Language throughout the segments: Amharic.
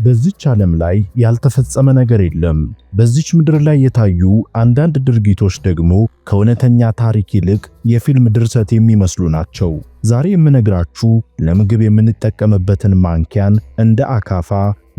በዚች ዓለም ላይ ያልተፈጸመ ነገር የለም። በዚች ምድር ላይ የታዩ አንዳንድ ድርጊቶች ደግሞ ከእውነተኛ ታሪክ ይልቅ የፊልም ድርሰት የሚመስሉ ናቸው። ዛሬ የምነግራችሁ ለምግብ የምንጠቀምበትን ማንኪያን እንደ አካፋ፣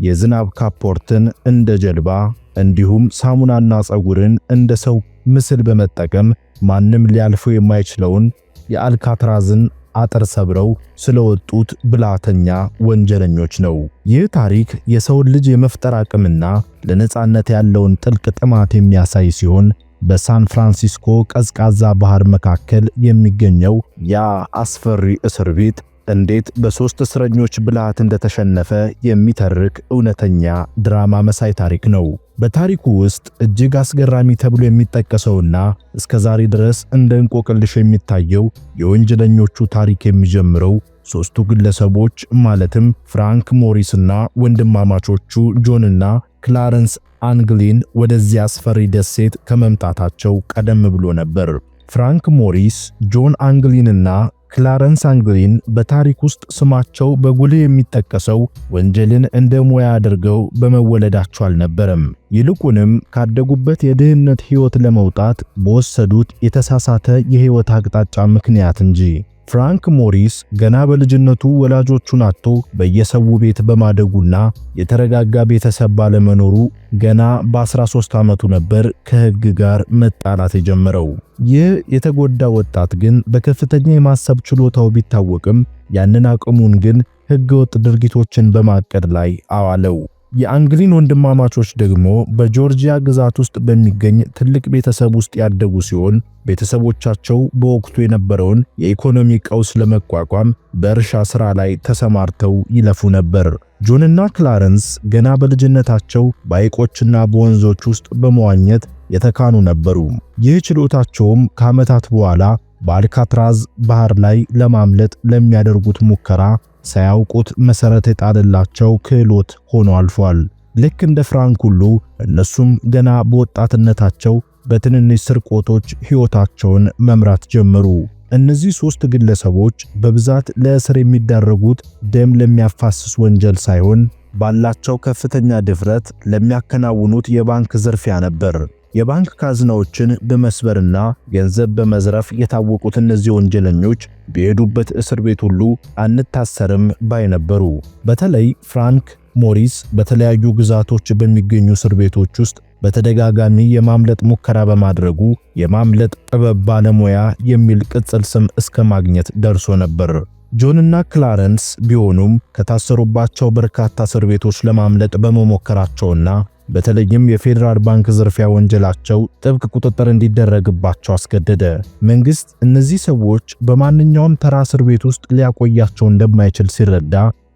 የዝናብ ካፖርትን እንደ ጀልባ እንዲሁም ሳሙናና ፀጉርን እንደ ሰው ምስል በመጠቀም ማንም ሊያልፈው የማይችለውን የአልካትራዝን አጥር ሰብረው ስለወጡት ብልሃተኛ ወንጀለኞች ነው። ይህ ታሪክ የሰውን ልጅ የመፍጠር አቅምና ለነጻነት ያለውን ጥልቅ ጥማት የሚያሳይ ሲሆን በሳን ፍራንሲስኮ ቀዝቃዛ ባህር መካከል የሚገኘው ያ አስፈሪ እስር ቤት እንዴት በሶስት እስረኞች ብልሃት እንደተሸነፈ የሚተርክ እውነተኛ ድራማ መሳይ ታሪክ ነው። በታሪኩ ውስጥ እጅግ አስገራሚ ተብሎ የሚጠቀሰውና እስከ ዛሬ ድረስ እንደ እንቆቅልሽ የሚታየው የወንጀለኞቹ ታሪክ የሚጀምረው ሶስቱ ግለሰቦች ማለትም ፍራንክ ሞሪስና ወንድማማቾቹ ጆንና ክላረንስ አንግሊን ወደዚያ አስፈሪ ደሴት ከመምጣታቸው ቀደም ብሎ ነበር። ፍራንክ ሞሪስ፣ ጆን አንግሊንና ክላረንስ አንግሊን በታሪክ ውስጥ ስማቸው በጉልህ የሚጠቀሰው ወንጀልን እንደ ሙያ አድርገው በመወለዳቸው አልነበረም። ይልቁንም ካደጉበት የድህነት ሕይወት ለመውጣት በወሰዱት የተሳሳተ የሕይወት አቅጣጫ ምክንያት እንጂ። ፍራንክ ሞሪስ ገና በልጅነቱ ወላጆቹን አጥቶ በየሰው ቤት በማደጉና የተረጋጋ ቤተሰብ ባለመኖሩ ገና በ13 ዓመቱ ነበር ከሕግ ጋር መጣላት የጀመረው። ይህ የተጎዳ ወጣት ግን በከፍተኛ የማሰብ ችሎታው ቢታወቅም ያንን አቅሙን ግን ሕገወጥ ድርጊቶችን በማቀድ ላይ አዋለው። የአንግሊን ወንድማማቾች ደግሞ በጆርጂያ ግዛት ውስጥ በሚገኝ ትልቅ ቤተሰብ ውስጥ ያደጉ ሲሆን ቤተሰቦቻቸው በወቅቱ የነበረውን የኢኮኖሚ ቀውስ ለመቋቋም በእርሻ ሥራ ላይ ተሰማርተው ይለፉ ነበር። ጆንና ክላረንስ ገና በልጅነታቸው በሐይቆችና በወንዞች ውስጥ በመዋኘት የተካኑ ነበሩ። ይህ ችሎታቸውም ከዓመታት በኋላ በአልካትራዝ ባህር ላይ ለማምለጥ ለሚያደርጉት ሙከራ ሳያውቁት መሰረት የጣለላቸው ክህሎት ሆኖ አልፏል። ልክ እንደ ፍራንክ ሁሉ እነሱም ገና በወጣትነታቸው በትንንሽ ስርቆቶች ሕይወታቸውን መምራት ጀመሩ። እነዚህ ሶስት ግለሰቦች በብዛት ለእስር የሚዳረጉት ደም ለሚያፋስስ ወንጀል ሳይሆን ባላቸው ከፍተኛ ድፍረት ለሚያከናውኑት የባንክ ዝርፊያ ነበር። የባንክ ካዝናዎችን በመስበርና ገንዘብ በመዝረፍ የታወቁት እነዚህ ወንጀለኞች በሄዱበት እስር ቤት ሁሉ አንታሰርም ባይ ነበሩ። በተለይ ፍራንክ ሞሪስ በተለያዩ ግዛቶች በሚገኙ እስር ቤቶች ውስጥ በተደጋጋሚ የማምለጥ ሙከራ በማድረጉ የማምለጥ ጥበብ ባለሙያ የሚል ቅጽል ስም እስከ ማግኘት ደርሶ ነበር። ጆንና ክላረንስ ቢሆኑም ከታሰሩባቸው በርካታ እስር ቤቶች ለማምለጥ በመሞከራቸውና በተለይም የፌዴራል ባንክ ዝርፊያ ወንጀላቸው ጥብቅ ቁጥጥር እንዲደረግባቸው አስገደደ። መንግስት እነዚህ ሰዎች በማንኛውም ተራ እስር ቤት ውስጥ ሊያቆያቸው እንደማይችል ሲረዳ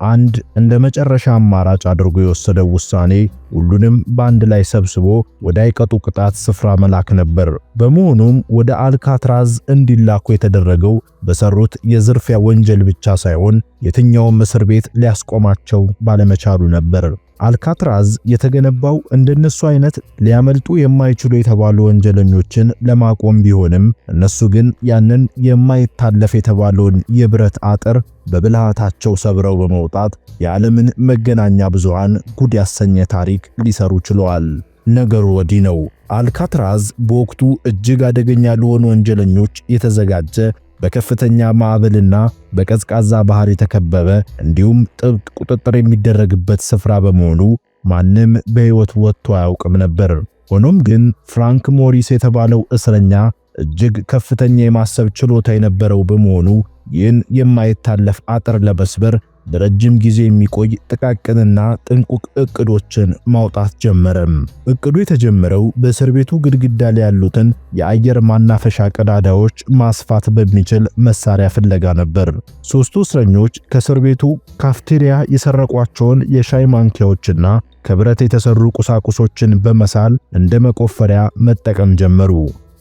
አንድ እንደ መጨረሻ አማራጭ አድርጎ የወሰደው ውሳኔ ሁሉንም በአንድ ላይ ሰብስቦ ወደ አይቀጡ ቅጣት ስፍራ መላክ ነበር። በመሆኑም ወደ አልካትራዝ እንዲላኩ የተደረገው በሰሩት የዝርፊያ ወንጀል ብቻ ሳይሆን የትኛውም እስር ቤት ሊያስቆማቸው ባለመቻሉ ነበር። አልካትራዝ የተገነባው እንደነሱ አይነት ሊያመልጡ የማይችሉ የተባሉ ወንጀለኞችን ለማቆም ቢሆንም እነሱ ግን ያንን የማይታለፍ የተባለውን የብረት አጥር በብልሃታቸው ሰብረው በመውጣት የዓለምን መገናኛ ብዙሃን ጉድ ያሰኘ ታሪክ ሊሰሩ ችለዋል። ነገሩ ወዲህ ነው። አልካትራዝ በወቅቱ እጅግ አደገኛ ለሆኑ ወንጀለኞች የተዘጋጀ በከፍተኛ ማዕበልና በቀዝቃዛ ባህር የተከበበ እንዲሁም ጥብቅ ቁጥጥር የሚደረግበት ስፍራ በመሆኑ ማንም በሕይወት ወጥቶ አያውቅም ነበር። ሆኖም ግን ፍራንክ ሞሪስ የተባለው እስረኛ እጅግ ከፍተኛ የማሰብ ችሎታ የነበረው በመሆኑ ይህን የማይታለፍ አጥር ለመስበር ለረጅም ጊዜ የሚቆይ ጥቃቅንና ጥንቁቅ እቅዶችን ማውጣት ጀመረም። እቅዱ የተጀመረው በእስር ቤቱ ግድግዳ ላይ ያሉትን የአየር ማናፈሻ ቀዳዳዎች ማስፋት በሚችል መሳሪያ ፍለጋ ነበር። ሶስቱ እስረኞች ከእስር ቤቱ ካፍቴሪያ የሰረቋቸውን የሻይ ማንኪያዎችና ከብረት የተሰሩ ቁሳቁሶችን በመሳል እንደ መቆፈሪያ መጠቀም ጀመሩ።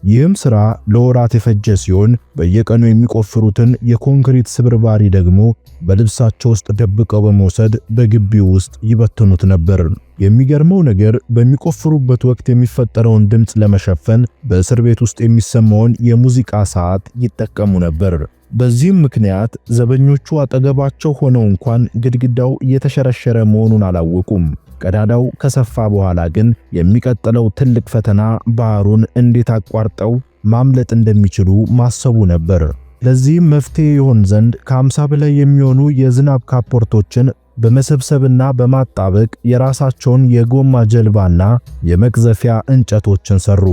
ይህም ሥራ ለወራት የፈጀ ሲሆን በየቀኑ የሚቆፍሩትን የኮንክሪት ስብርባሪ ደግሞ በልብሳቸው ውስጥ ደብቀው በመውሰድ በግቢው ውስጥ ይበትኑት ነበር። የሚገርመው ነገር በሚቆፍሩበት ወቅት የሚፈጠረውን ድምፅ ለመሸፈን በእስር ቤት ውስጥ የሚሰማውን የሙዚቃ ሰዓት ይጠቀሙ ነበር። በዚህም ምክንያት ዘበኞቹ አጠገባቸው ሆነው እንኳን ግድግዳው እየተሸረሸረ መሆኑን አላወቁም። ቀዳዳው ከሰፋ በኋላ ግን የሚቀጥለው ትልቅ ፈተና ባህሩን እንዴት አቋርጠው ማምለጥ እንደሚችሉ ማሰቡ ነበር። ለዚህም መፍትሄ ይሆን ዘንድ ከ50 በላይ የሚሆኑ የዝናብ ካፖርቶችን በመሰብሰብና በማጣበቅ የራሳቸውን የጎማ ጀልባና የመቅዘፊያ እንጨቶችን ሰሩ።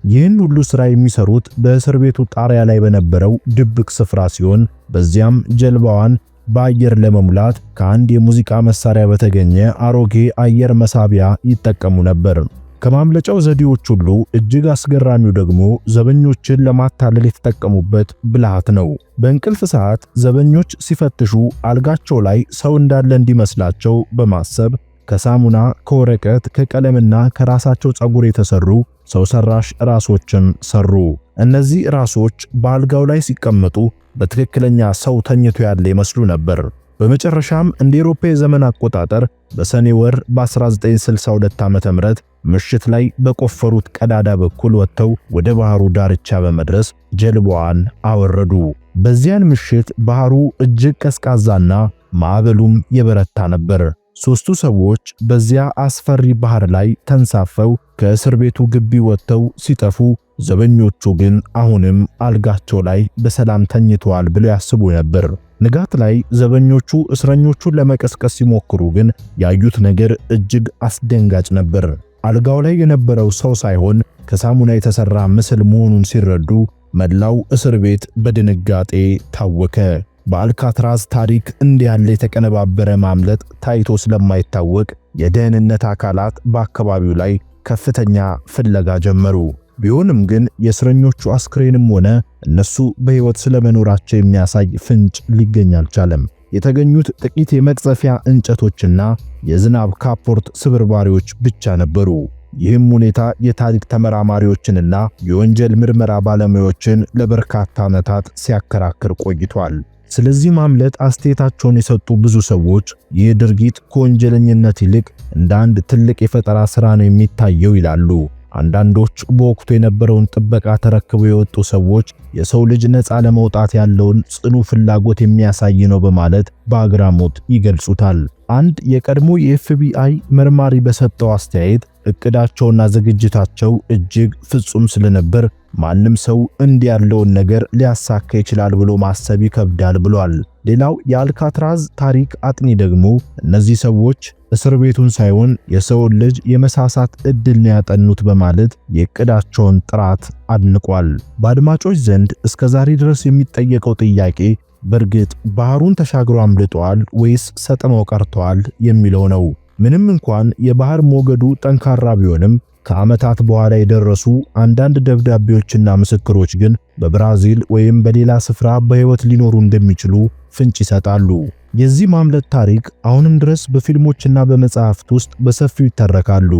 ይህን ሁሉ ሥራ የሚሰሩት በእስር ቤቱ ጣሪያ ላይ በነበረው ድብቅ ስፍራ ሲሆን በዚያም ጀልባዋን በአየር ለመሙላት ከአንድ የሙዚቃ መሳሪያ በተገኘ አሮጌ አየር መሳቢያ ይጠቀሙ ነበር። ከማምለጫው ዘዴዎች ሁሉ እጅግ አስገራሚው ደግሞ ዘበኞችን ለማታለል የተጠቀሙበት ብልሃት ነው። በእንቅልፍ ሰዓት ዘበኞች ሲፈትሹ አልጋቸው ላይ ሰው እንዳለ እንዲመስላቸው በማሰብ ከሳሙና፣ ከወረቀት፣ ከቀለምና ከራሳቸው ፀጉር የተሰሩ ሰው ሰራሽ ራሶችን ሰሩ። እነዚህ ራሶች በአልጋው ላይ ሲቀመጡ በትክክለኛ ሰው ተኝቶ ያለ ይመስሉ ነበር። በመጨረሻም እንደ አውሮፓ የዘመን አቆጣጠር በሰኔ ወር በ1962 ዓ.ም ምሽት ላይ በቆፈሩት ቀዳዳ በኩል ወጥተው ወደ ባህሩ ዳርቻ በመድረስ ጀልባዋን አወረዱ። በዚያን ምሽት ባህሩ እጅግ ቀዝቃዛና ማዕበሉም የበረታ ነበር። ሦስቱ ሰዎች በዚያ አስፈሪ ባህር ላይ ተንሳፈው ከእስር ቤቱ ግቢ ወጥተው ሲጠፉ፣ ዘበኞቹ ግን አሁንም አልጋቸው ላይ በሰላም ተኝተዋል ብለው ያስቡ ነበር። ንጋት ላይ ዘበኞቹ እስረኞቹን ለመቀስቀስ ሲሞክሩ ግን ያዩት ነገር እጅግ አስደንጋጭ ነበር። አልጋው ላይ የነበረው ሰው ሳይሆን ከሳሙና የተሰራ ምስል መሆኑን ሲረዱ መላው እስር ቤት በድንጋጤ ታወከ። በአልካትራዝ ታሪክ እንዲህ ያለ የተቀነባበረ ማምለጥ ታይቶ ስለማይታወቅ የደህንነት አካላት በአካባቢው ላይ ከፍተኛ ፍለጋ ጀመሩ። ቢሆንም ግን የእስረኞቹ አስክሬንም ሆነ እነሱ በሕይወት ስለመኖራቸው የሚያሳይ ፍንጭ ሊገኝ አልቻለም። የተገኙት ጥቂት የመቅዘፊያ እንጨቶችና የዝናብ ካፖርት ስብርባሪዎች ብቻ ነበሩ። ይህም ሁኔታ የታሪክ ተመራማሪዎችንና የወንጀል ምርመራ ባለሙያዎችን ለበርካታ ዓመታት ሲያከራክር ቆይቷል። ስለዚህ ማምለጥ አስተያየታቸውን የሰጡ ብዙ ሰዎች ይህ ድርጊት ከወንጀለኝነት ይልቅ እንደ አንድ ትልቅ የፈጠራ ሥራ ነው የሚታየው ይላሉ። አንዳንዶች በወቅቱ የነበረውን ጥበቃ ተረክበው የወጡ ሰዎች የሰው ልጅ ነፃ ለመውጣት ያለውን ጽኑ ፍላጎት የሚያሳይ ነው በማለት በአግራሞት ይገልጹታል። አንድ የቀድሞ የኤፍቢአይ መርማሪ በሰጠው አስተያየት እቅዳቸውና ዝግጅታቸው እጅግ ፍጹም ስለነበር ማንም ሰው እንዲህ ያለውን ነገር ሊያሳካ ይችላል ብሎ ማሰብ ይከብዳል ብሏል። ሌላው የአልካትራዝ ታሪክ አጥኒ ደግሞ እነዚህ ሰዎች እስር ቤቱን ሳይሆን የሰውን ልጅ የመሳሳት ዕድል ነው ያጠኑት በማለት የእቅዳቸውን ጥራት አድንቋል። በአድማጮች ዘንድ እስከዛሬ ድረስ የሚጠየቀው ጥያቄ በእርግጥ ባህሩን ተሻግሮ አምልጠዋል ወይስ ሰጥመው ቀርተዋል የሚለው ነው። ምንም እንኳን የባህር ሞገዱ ጠንካራ ቢሆንም ከዓመታት በኋላ የደረሱ አንዳንድ ደብዳቤዎችና ምስክሮች ግን በብራዚል ወይም በሌላ ስፍራ በሕይወት ሊኖሩ እንደሚችሉ ፍንጭ ይሰጣሉ። የዚህ ማምለጥ ታሪክ አሁንም ድረስ በፊልሞችና በመጽሐፍት ውስጥ በሰፊው ይተረካሉ።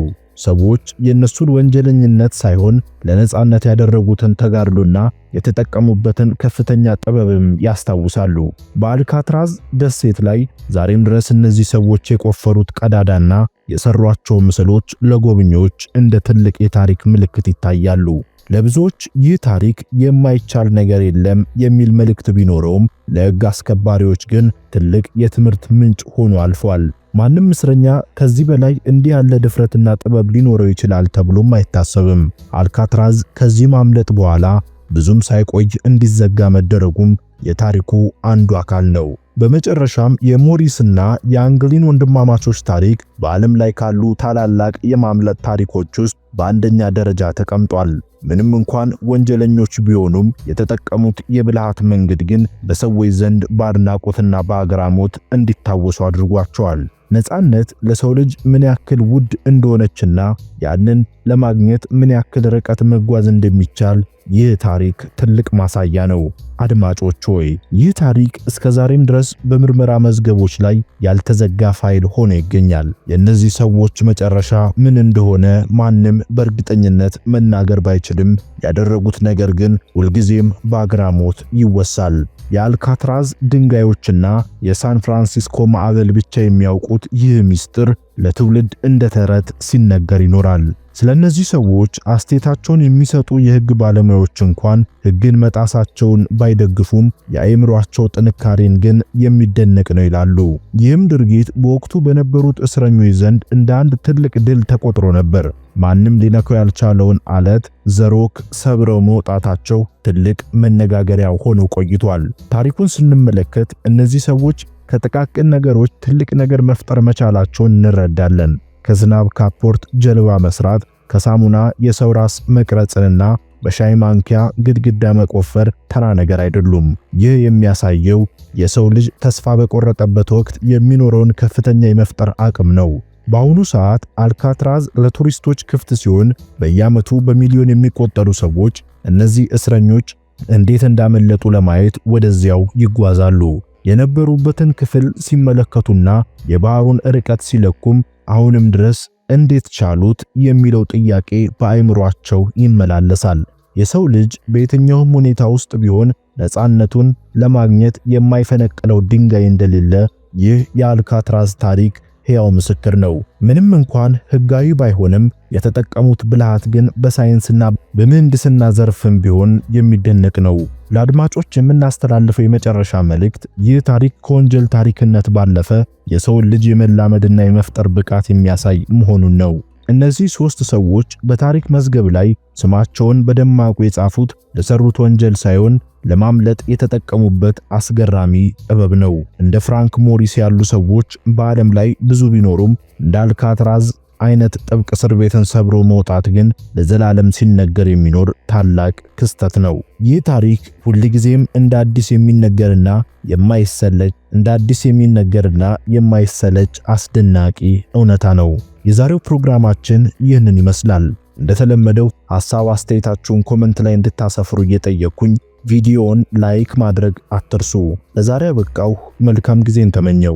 ሰዎች የእነሱን ወንጀለኝነት ሳይሆን ለነጻነት ያደረጉትን ተጋድሎና የተጠቀሙበትን ከፍተኛ ጥበብም ያስታውሳሉ። በአልካትራዝ ደሴት ላይ ዛሬም ድረስ እነዚህ ሰዎች የቆፈሩት ቀዳዳና የሰሯቸው ምስሎች ለጎብኚዎች እንደ ትልቅ የታሪክ ምልክት ይታያሉ። ለብዙዎች ይህ ታሪክ የማይቻል ነገር የለም የሚል መልእክት ቢኖረውም ለሕግ አስከባሪዎች ግን ትልቅ የትምህርት ምንጭ ሆኖ አልፏል። ማንም እስረኛ ከዚህ በላይ እንዲህ ያለ ድፍረትና ጥበብ ሊኖረው ይችላል ተብሎም አይታሰብም። አልካትራዝ ከዚህ ማምለጥ በኋላ ብዙም ሳይቆይ እንዲዘጋ መደረጉም የታሪኩ አንዱ አካል ነው። በመጨረሻም የሞሪስና የአንግሊን ወንድማማቾች ታሪክ በዓለም ላይ ካሉ ታላላቅ የማምለጥ ታሪኮች ውስጥ በአንደኛ ደረጃ ተቀምጧል። ምንም እንኳን ወንጀለኞች ቢሆኑም የተጠቀሙት የብልሃት መንገድ ግን በሰዎች ዘንድ በአድናቆትና በአግራሞት እንዲታወሱ አድርጓቸዋል። ነጻነት ለሰው ልጅ ምን ያክል ውድ እንደሆነችና ያንን ለማግኘት ምን ያክል ርቀት መጓዝ እንደሚቻል ይህ ታሪክ ትልቅ ማሳያ ነው። አድማጮች ሆይ ይህ ታሪክ እስከ ዛሬም ድረስ በምርመራ መዝገቦች ላይ ያልተዘጋ ፋይል ሆኖ ይገኛል። የእነዚህ ሰዎች መጨረሻ ምን እንደሆነ ማንም በእርግጠኝነት መናገር ባይችልም ያደረጉት ነገር ግን ሁልጊዜም በአግራሞት ይወሳል። የአልካትራዝ ድንጋዮችና የሳን ፍራንሲስኮ ማዕበል ብቻ የሚያውቁት ይህ ምስጢር ለትውልድ እንደ ተረት ሲነገር ይኖራል። ስለነዚህ ሰዎች አስተያየታቸውን የሚሰጡ የሕግ ባለሙያዎች እንኳን ሕግን መጣሳቸውን ባይደግፉም የአእምሮአቸው ጥንካሬን ግን የሚደነቅ ነው ይላሉ። ይህም ድርጊት በወቅቱ በነበሩት እስረኞች ዘንድ እንደ አንድ ትልቅ ድል ተቆጥሮ ነበር። ማንም ሊነካው ያልቻለውን አለት ዘሮክ ሰብረው መውጣታቸው ትልቅ መነጋገሪያ ሆኖ ቆይቷል። ታሪኩን ስንመለከት እነዚህ ሰዎች ከጥቃቅን ነገሮች ትልቅ ነገር መፍጠር መቻላቸውን እንረዳለን። ከዝናብ ካፖርት ጀልባ መስራት፣ ከሳሙና የሰው ራስ መቅረጽንና በሻይ ማንኪያ ግድግዳ መቆፈር ተራ ነገር አይደሉም። ይህ የሚያሳየው የሰው ልጅ ተስፋ በቆረጠበት ወቅት የሚኖረውን ከፍተኛ የመፍጠር አቅም ነው። በአሁኑ ሰዓት አልካትራዝ ለቱሪስቶች ክፍት ሲሆን በየዓመቱ በሚሊዮን የሚቆጠሩ ሰዎች እነዚህ እስረኞች እንዴት እንዳመለጡ ለማየት ወደዚያው ይጓዛሉ። የነበሩበትን ክፍል ሲመለከቱና የባህሩን ርቀት ሲለኩም አሁንም ድረስ እንዴት ቻሉት የሚለው ጥያቄ በአእምሮአቸው ይመላለሳል። የሰው ልጅ በየትኛውም ሁኔታ ውስጥ ቢሆን ነፃነቱን ለማግኘት የማይፈነቅለው ድንጋይ እንደሌለ ይህ የአልካትራዝ ታሪክ ሕያው ምስክር ነው። ምንም እንኳን ሕጋዊ ባይሆንም የተጠቀሙት ብልሃት ግን በሳይንስና በምህንድስና ዘርፍም ቢሆን የሚደነቅ ነው። ለአድማጮች የምናስተላልፈው የመጨረሻ መልእክት ይህ ታሪክ ከወንጀል ታሪክነት ባለፈ የሰውን ልጅ የመላመድና የመፍጠር ብቃት የሚያሳይ መሆኑን ነው። እነዚህ ሶስት ሰዎች በታሪክ መዝገብ ላይ ስማቸውን በደማቁ የጻፉት ለሰሩት ወንጀል ሳይሆን ለማምለጥ የተጠቀሙበት አስገራሚ ጥበብ ነው። እንደ ፍራንክ ሞሪስ ያሉ ሰዎች በዓለም ላይ ብዙ ቢኖሩም እንደ አልካትራዝ አይነት ጥብቅ እስር ቤትን ሰብሮ መውጣት ግን ለዘላለም ሲነገር የሚኖር ታላቅ ክስተት ነው። ይህ ታሪክ ሁልጊዜም እንደ አዲስ የሚነገርና የማይሰለች አስደናቂ እውነታ ነው። የዛሬው ፕሮግራማችን ይህንን ይመስላል። እንደተለመደው ሐሳብ አስተያየታችሁን ኮሜንት ላይ እንድታሰፍሩ እየጠየቅኩኝ ቪዲዮውን ላይክ ማድረግ አትርሱ። ለዛሬ አበቃው። መልካም ጊዜን ተመኘው።